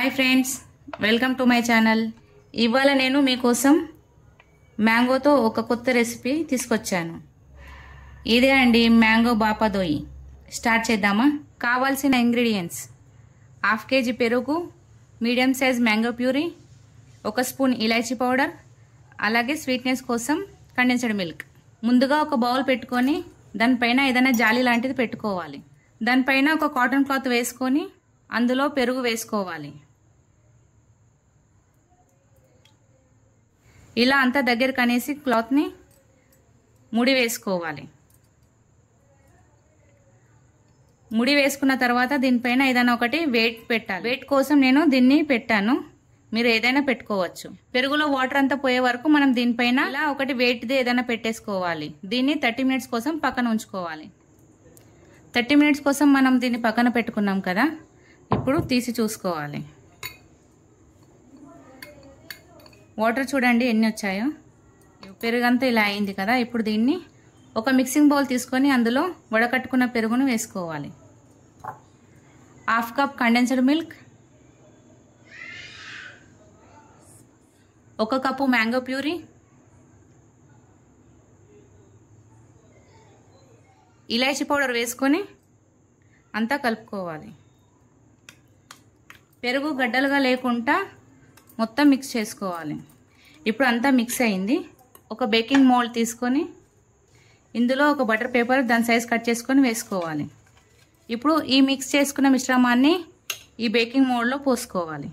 Hi friends, welcome to my channel. ఇవాళ నేను మీకోసం మ్యాంగోతో ఒక కొత్త రెసిపీ తీసుకొచ్చాను. ఇదే అండి మ్యాంగో బాపాదోయి. స్టార్ట్ చేద్దామా? కావాల్సిన ఇంగ్రీడియంట్స్: హాఫ్ కేజీ పెరుగు, medium size mango puree, 1 spoon elaichi powder, అలాగే స్వీట్నెస్ కోసం కండెన్స్డ్ మిల్క్. ముందుగా ఒక బౌల్ పెట్టుకొని దానిపైన ఏదైనా జాలి లాంటిది పెట్టుకోవాలి. దానిపైన ఒక కాటన్ క్లాత్ వేసుకొని అందులో పెరుగు వేసుకోవాలి. ఇలా అంతా దగ్గరకు అనేసి క్లాత్ని ముడి వేసుకోవాలి. ముడి వేసుకున్న తర్వాత దీనిపైన ఏదైనా ఒకటి వెయిట్ పెట్టాలి. వెయిట్ కోసం నేను దీన్ని పెట్టాను, మీరు ఏదైనా పెట్టుకోవచ్చు. పెరుగులో వాటర్ అంతా పోయే వరకు మనం దీనిపైన ఇలా ఒకటి వెయిట్ది ఏదైనా పెట్టేసుకోవాలి. దీన్ని 30 మినిట్స్ కోసం పక్కన ఉంచుకోవాలి. 30 మినిట్స్ కోసం మనం దీన్ని పక్కన పెట్టుకున్నాం కదా, ఇప్పుడు తీసి చూసుకోవాలి. వాటర్ చూడండి ఎన్ని వచ్చాయో. పెరుగంతా ఇలా అయింది కదా. ఇప్పుడు దీన్ని ఒక మిక్సింగ్ బౌల్ తీసుకొని అందులో వడకట్టుకున్న పెరుగును వేసుకోవాలి. 1/2 cup condensed milk, 1 cup mango puree, elaichi powder వేసుకొని అంతా కలుపుకోవాలి. పెరుగు గడ్డలుగా లేకుండా మొత్తం మిక్స్ చేసుకోవాలి. ఇప్పుడు అంతా మిక్స్ అయింది. ఒక బేకింగ్ మోల్డ్ తీసుకొని ఇందులో ఒక బటర్ పేపర్ దాని సైజ్ కట్ చేసుకొని వేసుకోవాలి. ఇప్పుడు ఈ మిక్స్ చేసుకున్న మిశ్రమాన్ని ఈ బేకింగ్ మోల్డ్లో పోసుకోవాలి.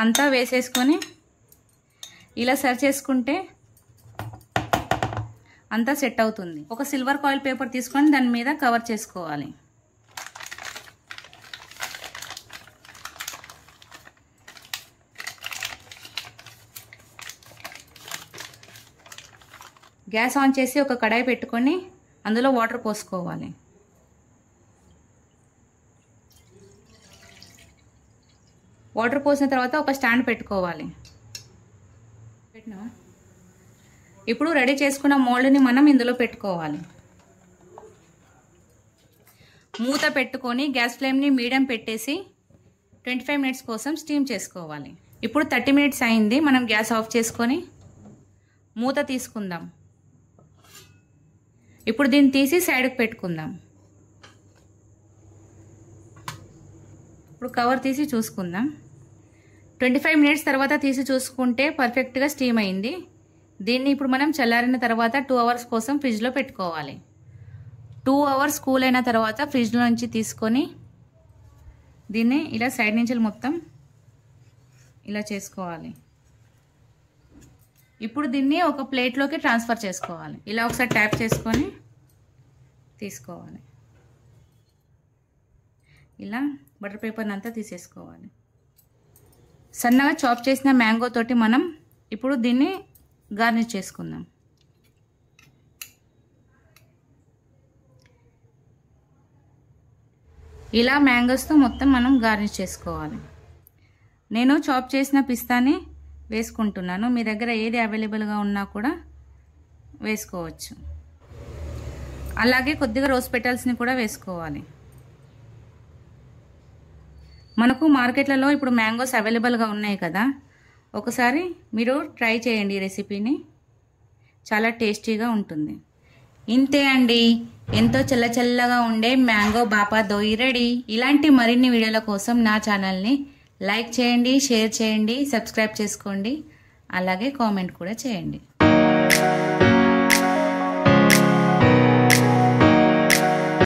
అంతా వేసేసుకొని ఇలా సర్వ్ చేసుకుంటే అంతా సెట్ అవుతుంది. ఒక సిల్వర్ ఫాయిల్ పేపర్ తీసుకొని దాని మీద కవర్ చేసుకోవాలి. గ్యాస్ ఆన్ చేసి ఒక కడాయి పెట్టుకొని అందులో వాటర్ పోసుకోవాలి. వాటర్ పోసిన తర్వాత ఒక స్టాండ్ పెట్టుకోవాలి. ఇప్పుడు రెడీ చేసుకున్న మోల్డ్ని మనం ఇందులో పెట్టుకోవాలి. మూత పెట్టుకొని గ్యాస్ ఫ్లేమ్ని మీడియం పెట్టేసి 25 మినిట్స్ కోసం స్టీమ్ చేసుకోవాలి. ఇప్పుడు 30 మినిట్స్ అయింది. మనం గ్యాస్ ఆఫ్ చేసుకొని మూత తీసుకుందాం. ఇప్పుడు దీన్ని తీసి సైడ్కి పెట్టుకుందాం. ఇప్పుడు కవర్ తీసి చూసుకుందాం. 25 మినిట్స్ తర్వాత తీసి చూసుకుంటే పర్ఫెక్ట్గా స్టీమ్ అయింది. దీన్ని ఇప్పుడు మనం చల్లారిన తర్వాత 2 అవర్స్ కోసం ఫ్రిడ్జ్లో పెట్టుకోవాలి. 2 అవర్స్ కూల్ అయిన తర్వాత ఫ్రిడ్జ్లో నుంచి తీసుకొని దీన్ని ఇలా సైడ్ నుంచి మొత్తం ఇలా చేసుకోవాలి. ఇప్పుడు దీన్ని ఒక ప్లేట్లోకి ట్రాన్స్ఫర్ చేసుకోవాలి. ఇలా ఒకసారి ట్యాప్ చేసుకొని తీసుకోవాలి. ఇలా బటర్ పేపర్ని అంతా తీసేసుకోవాలి. సన్నగా చాప్ చేసిన మ్యాంగో తోటి మనం ఇప్పుడు దీన్ని గార్నిష్ చేసుకుందాం. ఇలా మ్యాంగోస్తో మొత్తం మనం గార్నిష్ చేసుకోవాలి. నేను చాప్ చేసిన పిస్తాని వేసుకుంటున్నాను. మీ దగ్గర ఏది అవైలబుల్గా ఉన్నా కూడా వేసుకోవచ్చు. అలాగే కొద్దిగా రోజ్ పెటల్స్ని కూడా వేసుకోవాలి. మనకు మార్కెట్లలో ఇప్పుడు మ్యాంగోస్ అవైలబుల్గా ఉన్నాయి కదా, ఒకసారి మీరు ట్రై చేయండి. ఈ రెసిపీని చాలా టేస్టీగా ఉంటుంది. ఇంతే అండి, ఎంతో చల్లచల్లగా ఉండే మ్యాంగో బాపాదోయి రెడీ. ఇలాంటి మరిన్ని వీడియోల కోసం నా ఛానల్ని లైక్ చేయండి, షేర్ చేయండి, సబ్స్క్రైబ్ చేసుకోండి, అలాగే కామెంట్ కూడా చేయండి.